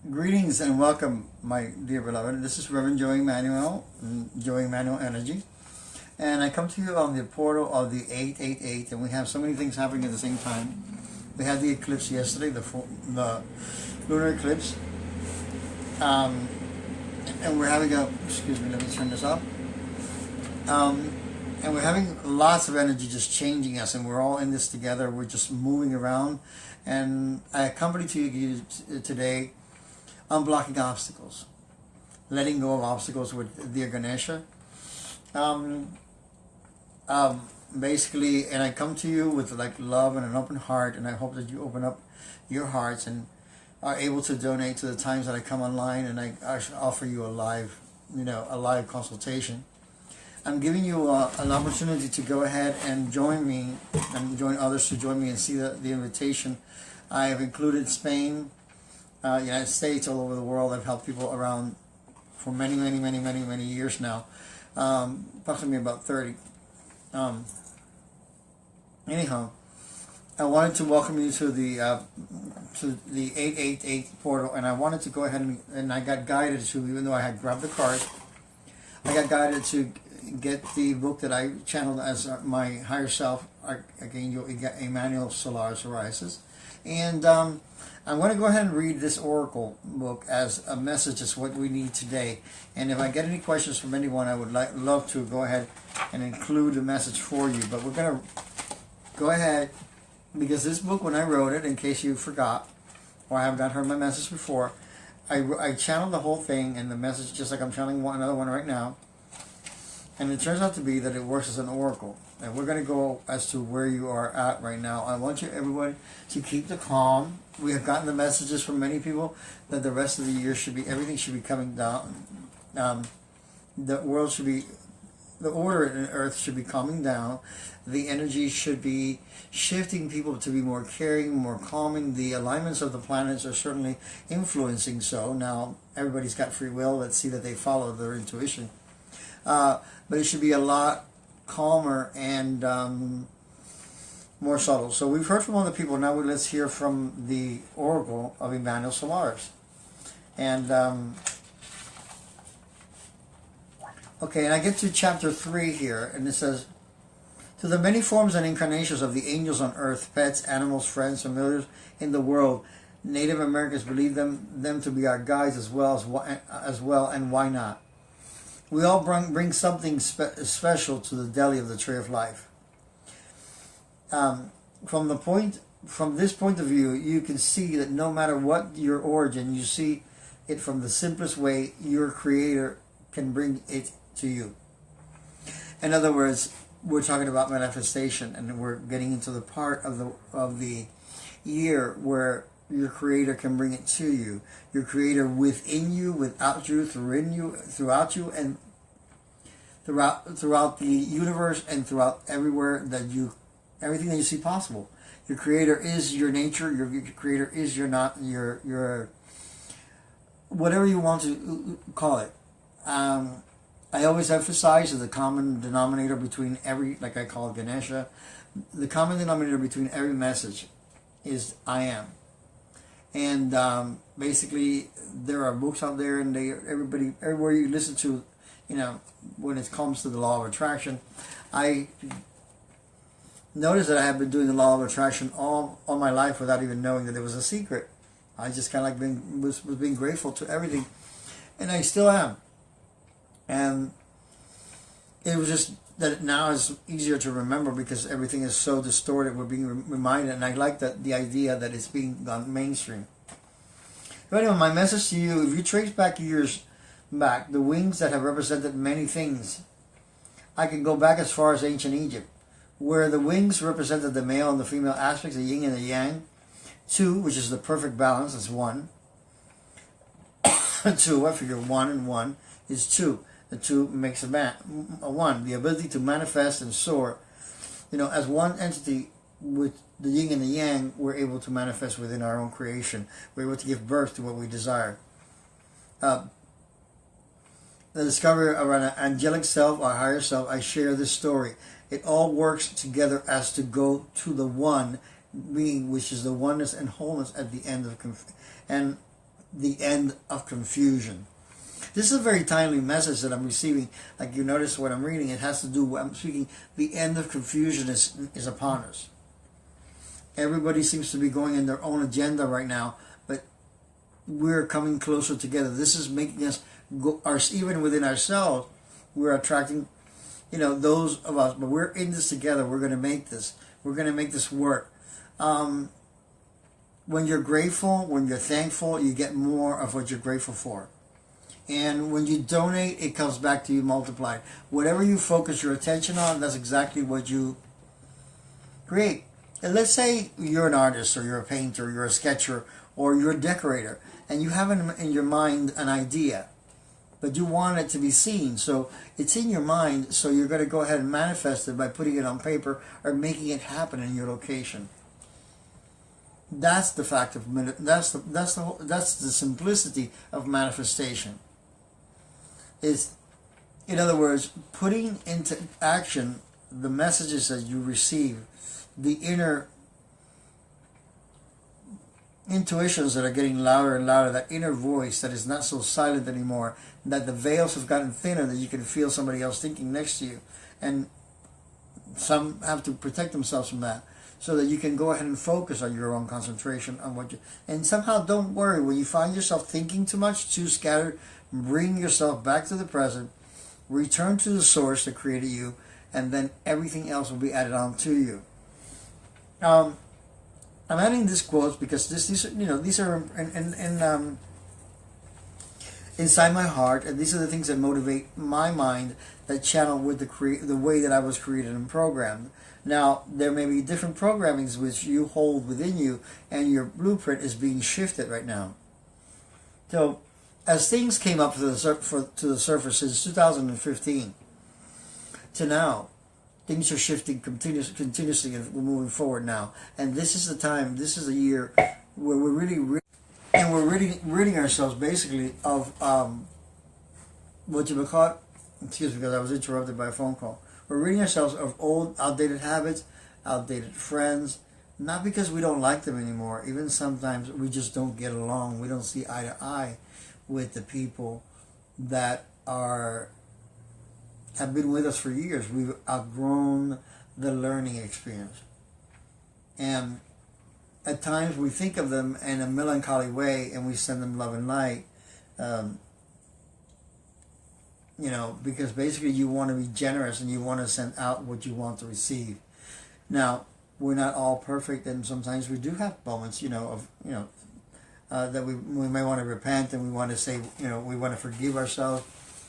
Greetings and welcome, my dear beloved. This is Reverend Joey Emanuel, Joey Emanuel Energy. And I come to you on the portal of the 888, and we have so many things happening at the same time. We had the eclipse yesterday, the lunar eclipse. And we're having excuse me, let me turn this off. And we're having lots of energy just changing us, and we're all in this together. We're just moving around. And I accompany to you today unblocking obstacles, letting go of obstacles with dear Ganesha. Basically, and I come to you with like love and an open heart, and I hope that you open up your hearts and are able to donate to the times that I come online, and I offer you a live consultation. I'm giving you an opportunity to go ahead and join me and join others to join me and see the invitation. I have included Spain, United States, all over the world. I've helped people around for many years now, approximately about 30. Anyhow, I wanted to welcome you to the 888 portal, and I wanted to go ahead and I got guided to, even though I had grabbed the card, I got guided to get the book that I channeled as my higher self, Archangel Emanuel, SOLARIS, ORIISIS. And I'm going to go ahead and read this oracle book as a message, as what we need today. And if I get any questions from anyone, I would love to go ahead and include the message for you. But we're going to go ahead, because this book, when I wrote it, in case you forgot or I have not heard my message before, I channeled the whole thing and the message just like I'm channeling another one right now. And it turns out to be that it works as an oracle. And we're going to go as to where you are at right now. I want you, everybody, to keep the calm. We have gotten the messages from many people that the rest of the year everything should be coming down. The world should be, the order in Earth should be calming down. The energy should be shifting people to be more caring, more calming. The alignments of the planets are certainly influencing so. Now, everybody's got free will. Let's see that they follow their intuition. But it should be a lot calmer and more subtle. So we've heard from other people. Now let's hear from the oracle of Emanuel SOLARIS. And okay, and I get to chapter 3 here, and it says, to the many forms and incarnations of the angels on earth, pets, animals, friends, familiars in the world, Native Americans believe them to be our guides as well, and why not? We all bring something special to the deli of the tree of life. From this point of view, you can see that no matter what your origin, you see it from the simplest way your Creator can bring it to you. In other words, we're talking about manifestation, and we're getting into the part of the year where your Creator can bring it to you. Your Creator within you, without you, throughout you, and throughout the universe, and throughout everywhere everything that you see possible. Your Creator is your nature. Your Creator is your whatever you want to call it. I always emphasize that the common denominator between like I call it Ganesha, the common denominator between every message is I am. And basically, there are books out there, and everywhere you listen to, when it comes to the law of attraction, I noticed that I have been doing the law of attraction all my life without even knowing that it was a secret. I just kind of like was being grateful to everything, and I still am. And it was just that now it's easier to remember because everything is so distorted. We're being reminded, and I like the idea that it's being gone mainstream. But anyway, my message to you: if you trace back years back, the wings that have represented many things, I can go back as far as ancient Egypt, where the wings represented the male and the female aspects, the yin and the yang. 2, which is the perfect balance, is 1. 2, I figure 1 and 1 is 2. The 2 makes a 1. The ability to manifest and soar, as one entity with the yin and the yang, we're able to manifest within our own creation. We're able to give birth to what we desire. The discovery of an angelic self, our higher self, I share this story. It all works together as to go to the one being, which is the oneness and wholeness at the end of and the end of confusion. This is a very timely message that I'm receiving. Like you notice when I'm reading, it has to do with, I'm speaking, the end of confusion is upon us. Everybody seems to be going in their own agenda right now, but we're coming closer together. This is making us go, even within ourselves, we're attracting, those of us, but we're in this together. We're going to make this. We're going to make this work. When you're grateful, when you're thankful, you get more of what you're grateful for. And when you donate, it comes back to you multiplied. Whatever you focus your attention on, that's exactly what you create. And let's say you're an artist, or you're a painter, or you're a sketcher, or you're a decorator, and you have in your mind an idea, but you want it to be seen. So it's in your mind, so you're going to go ahead and manifest it by putting it on paper or making it happen in your location. That's the fact of that's the simplicity of manifestation. Is, in other words, putting into action the messages that you receive, the inner intuitions that are getting louder and louder, that inner voice that is not so silent anymore, that the veils have gotten thinner, that you can feel somebody else thinking next to you. And some have to protect themselves from that, so that you can go ahead and focus on your own concentration on what you, and somehow don't worry when you find yourself thinking too much, too scattered. Bring yourself back to the present, return to the source that created you, and then everything else will be added on to you. I'm adding these quotes because these are inside my heart, and these are the things that motivate my mind, that channel with the way that I was created and programmed. Now, there may be different programmings which you hold within you, and your blueprint is being shifted right now. So, as things came up to the surface since 2015 to now, things are shifting continuously, and we're moving forward now. And this is the time, this is the year where we're really ridding ourselves basically of what you would call, excuse me because I was interrupted by a phone call. We're ridding ourselves of old, outdated habits, outdated friends, not because we don't like them anymore. Even sometimes we just don't get along. We don't see eye to eye with the people that have been with us for years. We've outgrown the learning experience. And at times we think of them in a melancholy way, and we send them love and light. Because basically you want to be generous, and you want to send out what you want to receive. Now, we're not all perfect, and sometimes we do have moments, that we may want to repent, and we want to say, we want to forgive ourselves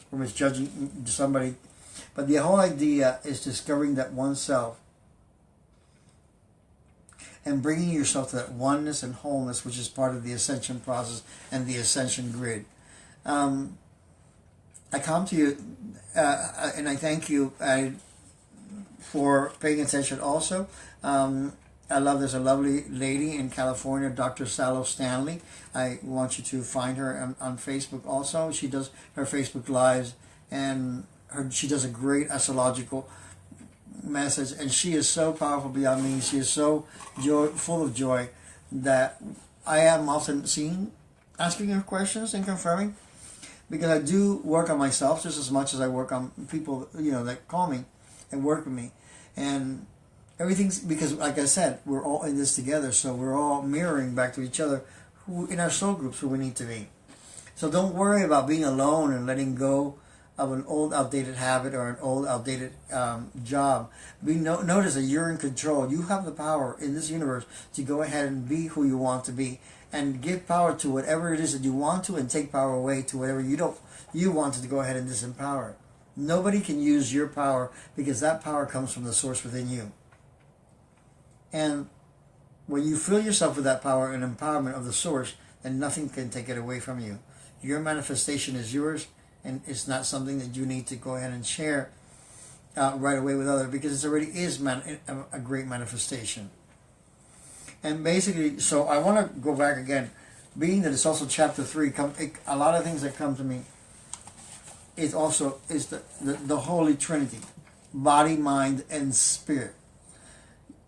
for misjudging somebody. But the whole idea is discovering that oneself and bringing yourself to that oneness and wholeness, which is part of the Ascension process and the Ascension grid. I come to you, and I thank you for paying attention also. There's a lovely lady in California, Dr. Sallow Stanley. I want you to find her on Facebook also. She does her Facebook Lives, and she does a great astrological message, and she is so powerful beyond me. She is so full of joy that I am often asking her questions and confirming, because I do work on myself just as much as I work on people, that call me and work with me. And everything's, because like I said, we're all in this together, so we're all mirroring back to each other in our soul groups who we need to be. So don't worry about being alone and letting go of an old outdated habit or an old outdated job. Notice that you're in control. You have the power in this universe to go ahead and be who you want to be, and give power to whatever it is that you want to, and take power away to whatever you want to go ahead and disempower. Nobody can use your power, because that power comes from the source within you. And when you fill yourself with that power and empowerment of the source, then nothing can take it away from you. Your manifestation is yours, and it's not something that you need to go ahead and share right away with others, because it already is a great manifestation. And basically, so I want to go back again, being that it's also chapter 3, a lot of things that come to me is the Holy Trinity, body, mind, and spirit.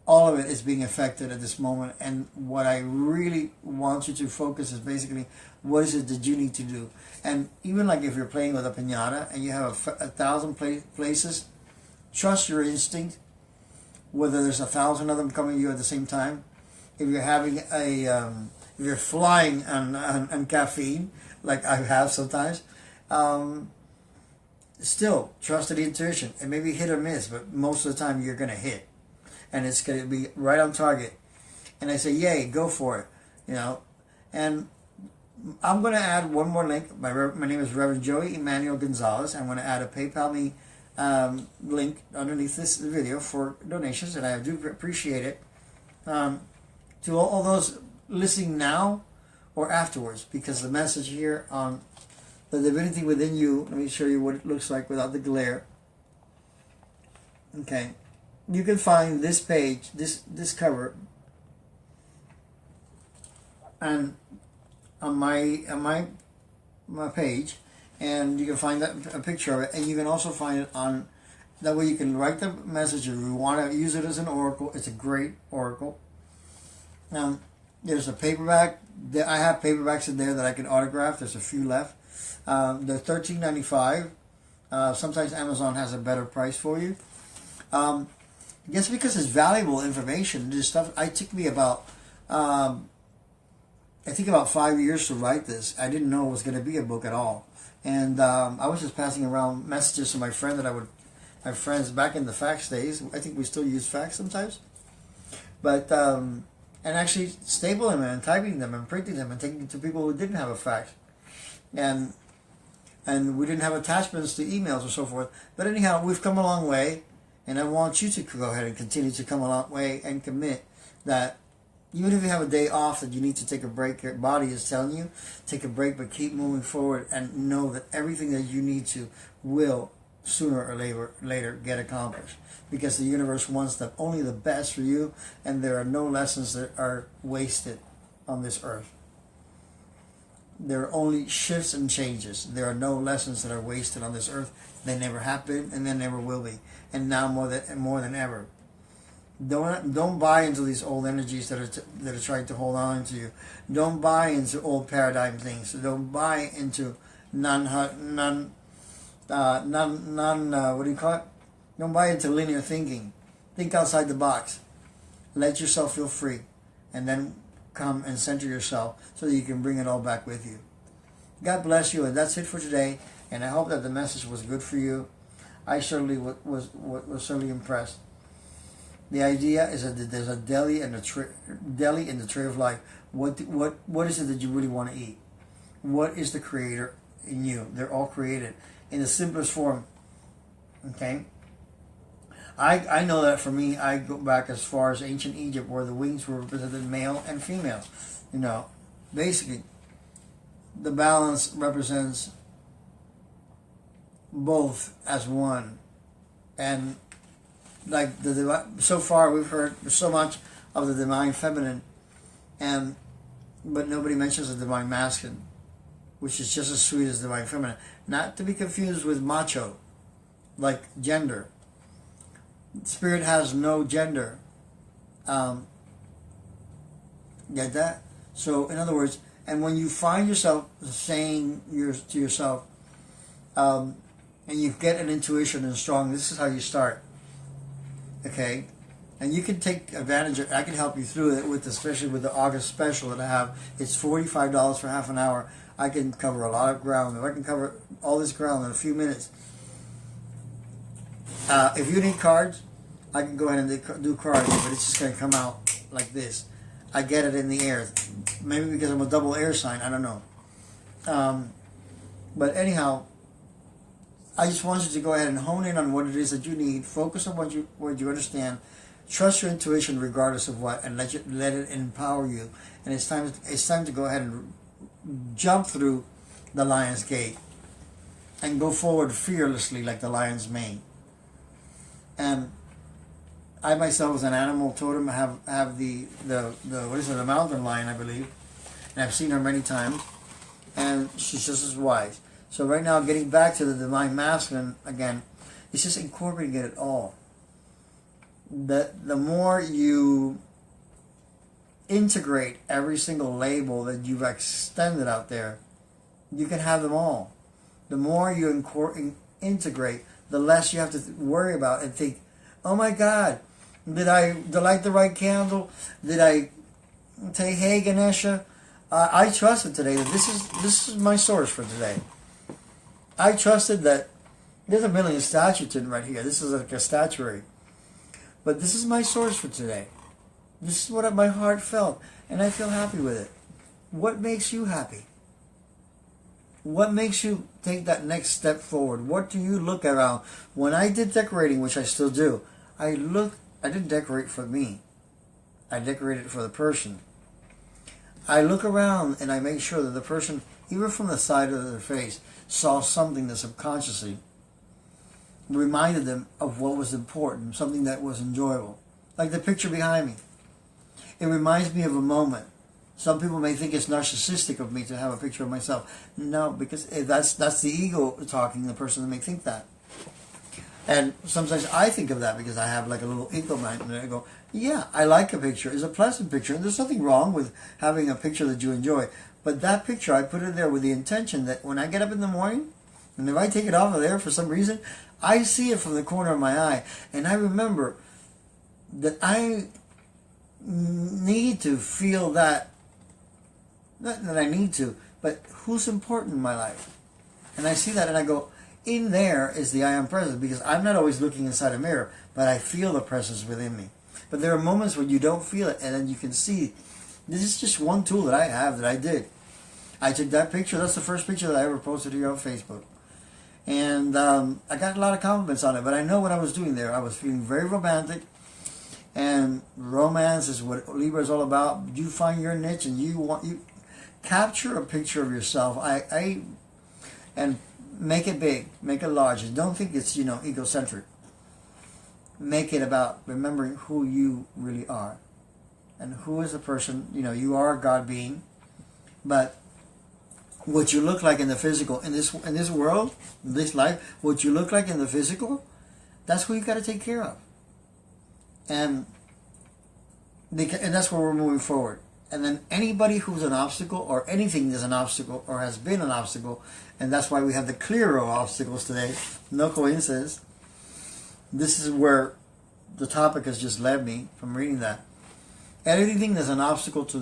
all of it is being affected at this moment. And what I really want you to focus is basically, what is it that you need to do? And even like if you're playing with a piñata and you have 1,000 places, trust your instinct, whether there's 1,000 of them coming to you at the same time. If you're having if you're flying on caffeine, like I have sometimes, still trust the intuition. It may be hit or miss, but most of the time you're going to hit. And it's going to be right on target. And I say, yay, go for it. You know, and I'm going to add one more link. My name is Reverend Joey Emanuel Gonzalez. I'm going to add a PayPal me link underneath this video for donations, and I do appreciate it. To all those listening now or afterwards, because the message here on the divinity within you, let me show you what it looks like without the glare. Okay. You can find this page, this cover, and on my page, and you can find a picture of it, and you can also find it on. That way, you can write the message if you want to use it as an oracle. It's a great oracle. There's a paperback. I have paperbacks in there that I can autograph. There's a few left. They're $13.95. Sometimes Amazon has a better price for you. Just because it's valuable information. This stuff, it took me about, I think about 5 years to write this. I didn't know it was going to be a book at all. And I was just passing around messages to my friend my friends back in the fax days. I think we still use fax sometimes. But, and actually stapling them and typing them and printing them and taking them to people who didn't have a fax. And we didn't have attachments to emails or so forth. But anyhow, we've come a long way. And I want you to go ahead and continue to come a long way and commit that even if you have a day off that you need to take a break, your body is telling you, take a break, but keep moving forward and know that everything that you need to will sooner or later get accomplished. Because the universe wants only the best for you, and there are no lessons that are wasted on this earth. There are only shifts and changes. There are no lessons that are wasted on this earth. They never have been, and they never will be. And now more than ever. Don't buy into these old energies that are trying to hold on to you. Don't buy into old paradigm things. Don't buy into what do you call it? Don't buy into linear thinking. Think outside the box. Let yourself feel free, and then come and center yourself so that you can bring it all back with you. God bless you, and that's it for today. And I hope that the message was good for you. I certainly was certainly impressed. The idea is that there's a deli in the tree of life. What is it that you really want to eat? What is the creator in you? They're all created in the simplest form. Okay. I know that for me, I go back as far as ancient Egypt, where the wings were represented male and female. You know, basically, the balance represents both as one. And like so far we've heard so much of the divine feminine, but nobody mentions the divine masculine, which is just as sweet as divine feminine. Not to be confused with macho, like gender. Spirit has no gender. Get that? So in other words, and when you find yourself saying to yourself, and you get an intuition and strong, this is how you start. Okay? And you can take advantage of, I can help you through it with, especially with the August special that I have. It's $45 for half an hour. I can cover a lot of ground. If I can cover all this ground in a few minutes. If you need cards, I can go ahead and do cards, but it's just going to come out like this. I get it in the air. Maybe because I'm a double air sign. I don't know. But anyhow, I just want you to go ahead and hone in on what it is that you need. Focus on what you understand. Trust your intuition regardless of what, and let it empower you. And it's time to go ahead and jump through the lion's gate and go forward fearlessly like the lion's mane. And I myself, as an animal totem, have the what is it, the mountain lion, I believe, and I've seen her many times, and she's just as wise. So right now, getting back to the divine masculine again, it's just incorporating it all. the more you integrate every single label that you've extended out there, you can have them all. The more you integrate, the less you have to worry about and think, oh my God, did I light the right candle? Did I say, hey Ganesha, I trusted today that this is my source for today. I trusted that there's a million statues right here. This is like a statuary. But this is my source for today. This is what my heart felt, and I feel happy with it. What makes you happy? What makes you take that next step forward? What do you look around? When I did decorating, which I still do, I didn't decorate for me. I decorated for the person. I look around and I make sure that the person, even from the side of their face, saw something that subconsciously reminded them of what was important, something that was enjoyable. Like the picture behind me. It reminds me of a moment. Some people may think it's narcissistic of me to have a picture of myself. No, because that's the ego talking, the person may think that. And sometimes I think of that because I have like a little ego mind, and I go, yeah, I like a picture. It's a pleasant picture, and there's nothing wrong with having a picture that you enjoy. But that picture, I put it there with the intention that when I get up in the morning, and if I take it off of there for some reason, I see it from the corner of my eye, and I remember that I need to feel that, not that I need to, but who's important in my life. And I see that and I go, in there is the I am present, because I'm not always looking inside a mirror, but I feel the presence within me. But there are moments when you don't feel it, and then you can see, this is just one tool that I have that I did. I took that picture, that's the first picture that I ever posted here on Facebook. And I got a lot of compliments on it, but I know what I was doing there. I was feeling very romantic, and romance is what Libra is all about. You find your niche, and you capture a picture of yourself. And make it big, make it large. Don't think it's egocentric. Make it about remembering who you really are, and who is the person. You are a God being, but what you look like in the physical, in this world, in this life, what you look like in the physical, that's who you got to take care of. And that's where we're moving forward. And then anybody who's an obstacle, or anything that's an obstacle, or has been an obstacle, and that's why we have the clear of obstacles today. No coincidence. This is where the topic has just led me from reading that. Anything that's an obstacle to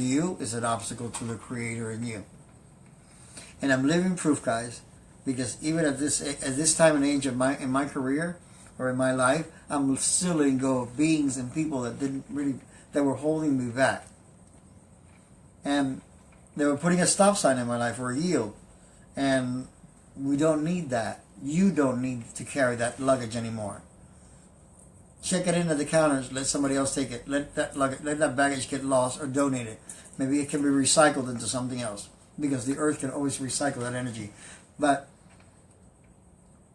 you is an obstacle to the Creator in you. And I'm living proof, guys, because even at this time and age in my career or in my life, I'm still letting go of beings and people that were holding me back. And they were putting a stop sign in my life, or a yield. And we don't need that. You don't need to carry that luggage anymore. Check it in at the counters. Let somebody else take it. Let that baggage get lost or donate it. Maybe it can be recycled into something else, because the earth can always recycle that energy. But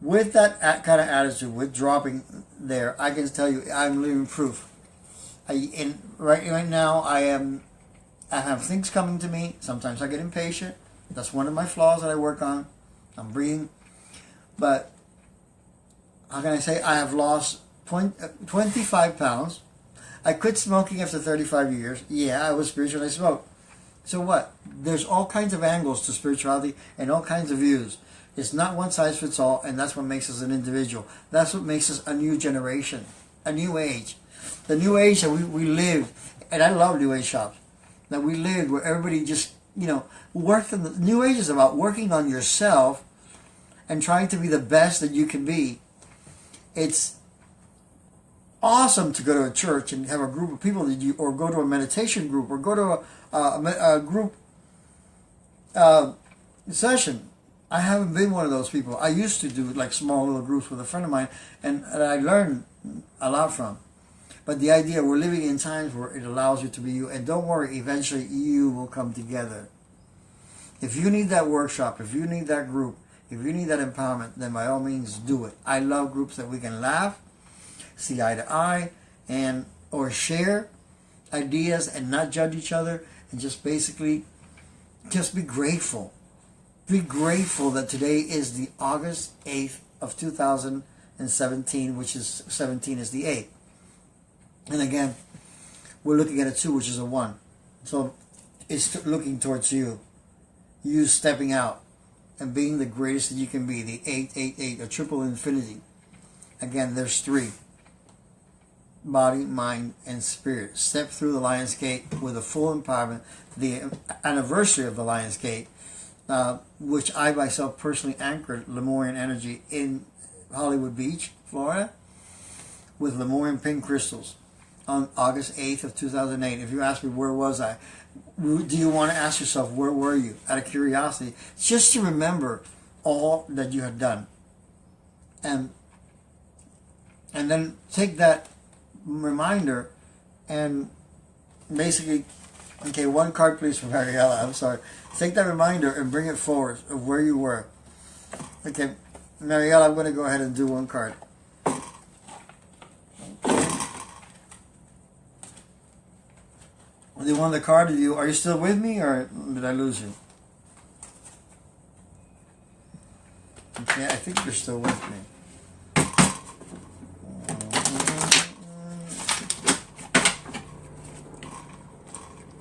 with that kind of attitude, with dropping there, I can tell you I'm living proof. Right now I have things coming to me. Sometimes I get impatient. That's one of my flaws that I work on. I'm breathing. But how can I say? I have lost 25 pounds. I quit smoking after 35 years. Yeah, I was spiritual and I smoked. So what? There's all kinds of angles to spirituality and all kinds of views. It's not one size fits all, and that's what makes us an individual. That's what makes us a new generation, a new age. The new age that we live, and I love new age shops, that we lived where everybody just, worked on the new age is about working on yourself and trying to be the best that you can be. It's awesome to go to a church and have a group of people or go to a meditation group, or go to a group session. I haven't been one of those people. I used to do like small little groups with a friend of mine, and I learned a lot from. But the idea, we're living in times where it allows you to be you. And don't worry, eventually you will come together. If you need that workshop, if you need that group, if you need that empowerment, then by all means do it. I love groups that we can laugh, see eye to eye, or share ideas and not judge each other, and just basically just be grateful. Be grateful that today is the August 8th of 2017, which is 17 is the 8th. And again, we're looking at a 2, which is a 1. So it's looking towards you. You stepping out and being the greatest that you can be. The 888, a triple infinity. Again, there's 3. Body, mind, and spirit. Step through the Lion's Gate with a full empowerment. The anniversary of the Lion's Gate, which I myself personally anchored Lemurian energy in Hollywood Beach, Florida, with Lemurian pink crystals on August 8th of 2008. If you ask me where was I, do you want to ask yourself where were you? Out of curiosity, just to remember all that you had done, and then take that reminder and basically, okay, 1 card please from Mariella. I'm sorry. Take that reminder and bring it forward of where you were. Okay, Mariella, I'm going to go ahead and do 1 card. Do you want the card? Are you still with me, or did I lose you? Okay, I think you're still with me.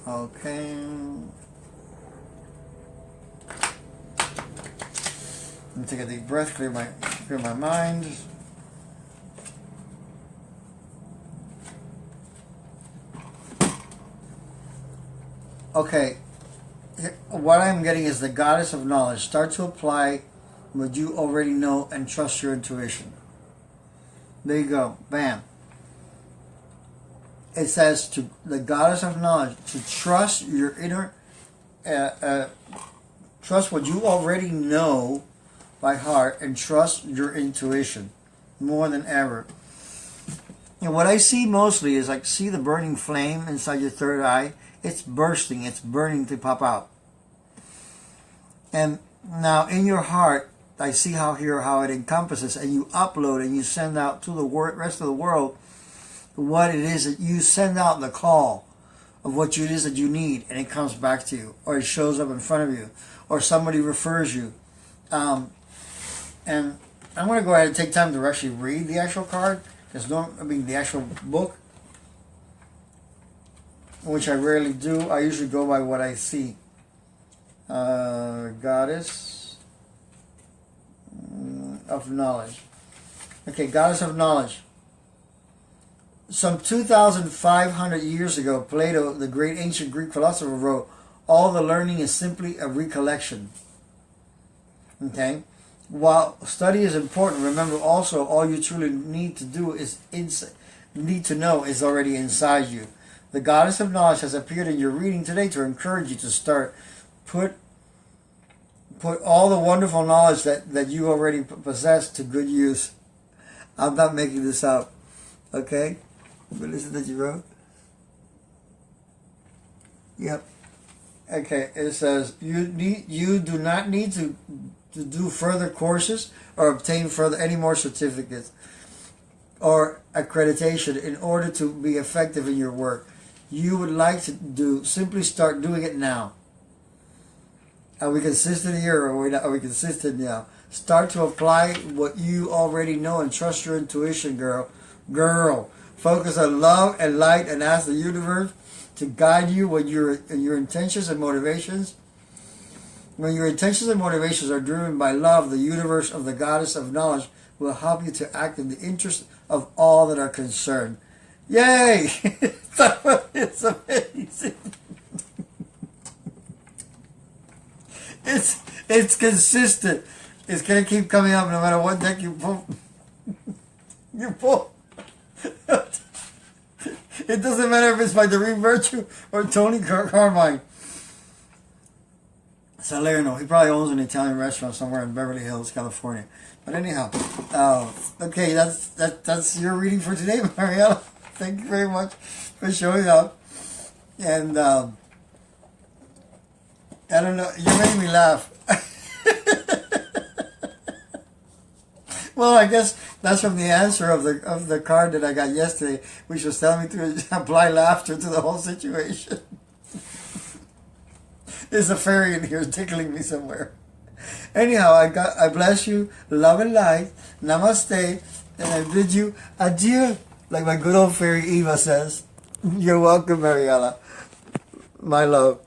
Okay. Let me take a deep breath, clear my mind. Okay, what I'm getting is the goddess of knowledge. Start to apply what you already know and trust your intuition. There you go. Bam. It says to the goddess of knowledge to trust your inner, trust what you already know by heart, and trust your intuition more than ever. And what I see mostly is see the burning flame inside your third eye. It's bursting, it's burning to pop out. And now in your heart, I see how it encompasses, and you upload and you send out to the rest of the world what it is that you send out, the call of what it is that you need, and it comes back to you, or it shows up in front of you, or somebody refers you. And I'm going to go ahead and take time to actually read the actual card, the actual book, which I rarely do. I usually go by what I see. Goddess of knowledge. Okay, goddess of knowledge. Some 2,500 years ago, Plato, the great ancient Greek philosopher, wrote, "All the learning is simply a recollection." Okay? While study is important, remember also all you truly need to know is already inside you. The goddess of knowledge has appeared in your reading today to encourage you to start. Put all the wonderful knowledge that you already possess to good use. I'm not making this up. Okay? What is it that you wrote? Yep. Okay, it says you do not need to do further courses or obtain any more certificates or accreditation in order to be effective in your work. You would like to simply start doing it now. Are we consistent here, or are we consistent now? Start to apply what you already know and trust your intuition, girl. Focus on love and light and ask the universe to guide you when your intentions and motivations. When your intentions and motivations are driven by love, the universe of the goddess of knowledge will help you to act in the interest of all that are concerned. Yay! It's amazing. It's consistent. It's gonna keep coming up no matter what deck you pull. You pull. It doesn't matter if it's by Doreen Virtue or Tony Carmine. Salerno. He probably owns an Italian restaurant somewhere in Beverly Hills, California. But anyhow, okay, that's your reading for today, Mariella. Thank you very much for showing up. And I don't know, you made me laugh. Well, I guess that's from the answer of the card that I got yesterday, which was telling me to apply laughter to the whole situation. There's a fairy in here tickling me somewhere. Anyhow, I bless you, love and light, namaste, and I bid you adieu. Like my good old fairy Eva says. You're welcome, Mariella. My love.